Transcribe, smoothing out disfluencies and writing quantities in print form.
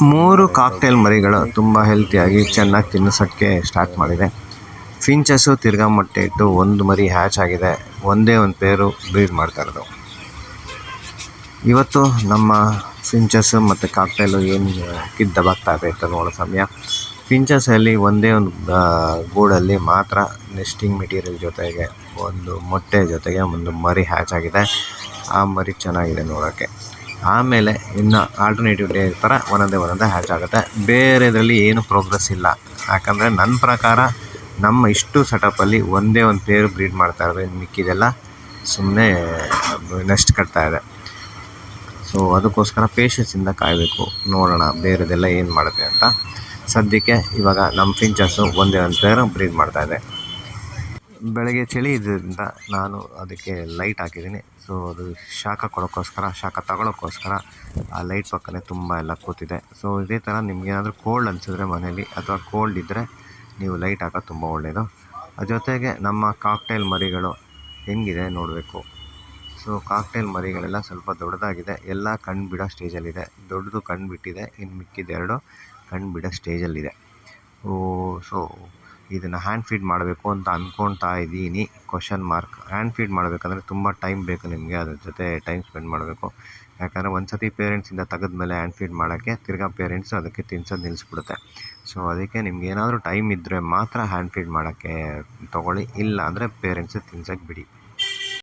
3 cocktail ಮರಿಗಳು ತುಂಬ ಹೆಲ್ತಿಯಾಗಿ ಚೆನ್ನಾಗಿ ತಿನ್ನಿಸೋಕ್ಕೆ ಸ್ಟಾರ್ಟ್ ಮಾಡಿದೆ. ಫಿಂಚಸ್ಸು ತಿರ್ಗಾ ಮೊಟ್ಟೆ ಇಟ್ಟು ಒಂದು ಮರಿ ಹ್ಯಾಚ್ ಆಗಿದೆ. ಒಂದೇ ಒಂದು ಪೇರು ಬ್ರೀಡ್ ಮಾಡ್ತಾ ಇರೋದು. ಇವತ್ತು ನಮ್ಮ ಫಿಂಚಸ್ಸು ಮತ್ತು ಕಾಕ್ಟೇಲು ಏನು ದಬಾಗ್ತಾ ಇದೆ ಅಂತ ನೋಡೋ ಸಮಯ. ಫಿಂಚಸಲ್ಲಿ ಒಂದೇ ಒಂದು ಗೂಡಲ್ಲಿ ಮಾತ್ರ ನೆಸ್ಟಿಂಗ್ ಮೆಟೀರಿಯಲ್ ಜೊತೆಗೆ ಒಂದು ಮೊಟ್ಟೆ ಜೊತೆಗೆ ಒಂದು ಮರಿ ಹ್ಯಾಚ್ ಆಗಿದೆ. ಆ ಮರಿ ಚೆನ್ನಾಗಿದೆ ನೋಡೋಕ್ಕೆ. ಆಮೇಲೆ ಇನ್ನು ಆಲ್ಟರ್ನೇಟಿವ್ ಡೇ ಥರ ಒಂದೊಂದೇ ಹ್ಯಾಚ್ ಆಗುತ್ತೆ. ಬೇರೆದರಲ್ಲಿ ಏನು ಪ್ರೋಗ್ರೆಸ್ ಇಲ್ಲ. ಯಾಕಂದರೆ ನನ್ನ ಪ್ರಕಾರ ನಮ್ಮ ಇಷ್ಟು ಸೆಟಪ್ಪಲ್ಲಿ ಒಂದೇ ಒಂದು ಪೇರು ಬ್ರೀಡ್ ಮಾಡ್ತಾ ಇರೋದು. ಇನ್ನು ಮಿಕ್ಕಿದೆಲ್ಲ ಸುಮ್ಮನೆ ನೆಸ್ಟ್ ಕಟ್ತಾ ಇದೆ. ಸೊ ಅದಕ್ಕೋಸ್ಕರ ಪೇಷನ್ಸಿಂದ ಕಾಯಬೇಕು, ನೋಡೋಣ ಬೇರೆದೆಲ್ಲ ಏನು ಮಾಡುತ್ತೆ ಅಂತ. ಸದ್ಯಕ್ಕೆ ಇವಾಗ ನಮ್ಮ ಫಿಂಚಸ್ಸು ಒಂದೇ ಒಂದು ಪೇರು ಬ್ರೀಡ್ ಮಾಡ್ತಾ ಇದೆ. ಬೆಳಗ್ಗೆ ಚಳಿ ಇದ್ದರಿಂದ ನಾನು ಅದಕ್ಕೆ ಲೈಟ್ ಹಾಕಿದ್ದೀನಿ. ಸೊ ಅದು ಶಾಖ ಕೊಡೋಕ್ಕೋಸ್ಕರ, ಶಾಖ ತಗೊಳ್ಳೋಕ್ಕೋಸ್ಕರ ಆ ಲೈಟ್ ಪಕ್ಕನೇ ತುಂಬ ಎಲ್ಲ ಕೂತಿದೆ. ಸೊ ಇದೇ ಥರ ನಿಮಗೇನಾದರೂ ಕೋಲ್ಡ್ ಅನಿಸಿದ್ರೆ ಮನೇಲಿ ಅಥವಾ ಕೋಲ್ಡ್ ಇದ್ದರೆ ನೀವು ಲೈಟ್ ಹಾಕೋದು ತುಂಬ ಒಳ್ಳೆಯದು. ಜೊತೆಗೆ ನಮ್ಮ ಕಾಕ್ಟೇಲ್ ಮರಿಗಳು ಹೆಂಗಿದೆ ನೋಡಬೇಕು. ಸೊ ಕಾಕ್ಟೇಲ್ ಮರಿಗಳೆಲ್ಲ ಸ್ವಲ್ಪ ದೊಡ್ಡದಾಗಿದೆ. ಎಲ್ಲ ಕಣ್ಣು ಬಿಡೋ ಸ್ಟೇಜಲ್ಲಿದೆ. ದೊಡ್ಡದು ಕಣ್ಣು ಬಿಟ್ಟಿದೆ, ಇನ್ನು ಮಿಕ್ಕಿದೆರಡು ಕಣ್ಣು ಬಿಡೋ ಸ್ಟೇಜಲ್ಲಿದೆ. ಸೊ ಇದನ್ನು ಹ್ಯಾಂಡ್ ಫೀಡ್ ಮಾಡಬೇಕು ಅಂತ ಅಂದ್ಕೊಳ್ತಾ ಇದ್ದೀನಿ. Question mark. ಹ್ಯಾಂಡ್ ಫೀಡ್ ಮಾಡಬೇಕಂದ್ರೆ ತುಂಬ ಟೈಮ್ ಬೇಕು ನಿಮಗೆ, ಅದ್ರ ಜೊತೆ ಟೈಮ್ ಸ್ಪೆಂಡ್ ಮಾಡಬೇಕು. ಯಾಕಂದರೆ ಒಂದು ಸತಿ ಪೇರೆಂಟ್ಸಿಂದ ತೆಗೆದ್ಮೇಲೆ ಹ್ಯಾಂಡ್ ಫೀಡ್ ಮಾಡೋಕ್ಕೆ ತಿರ್ಗಾ ಪೇರೆಂಟ್ಸು ಅದಕ್ಕೆ ತಿನ್ಸೋದು ನಿಲ್ಲಿಸ್ಬಿಡುತ್ತೆ. ಸೊ ಅದಕ್ಕೆ ನಿಮ್ಗೆ ಏನಾದರೂ ಟೈಮ್ ಇದ್ದರೆ ಮಾತ್ರ ಹ್ಯಾಂಡ್ ಫೀಡ್ ಮಾಡೋಕ್ಕೆ ತೊಗೊಳ್ಳಿ, ಇಲ್ಲ ಅಂದರೆ ಪೇರೆಂಟ್ಸಿಗೆ ತಿನ್ಸೋಕ್ಕೆ ಬಿಡಿ.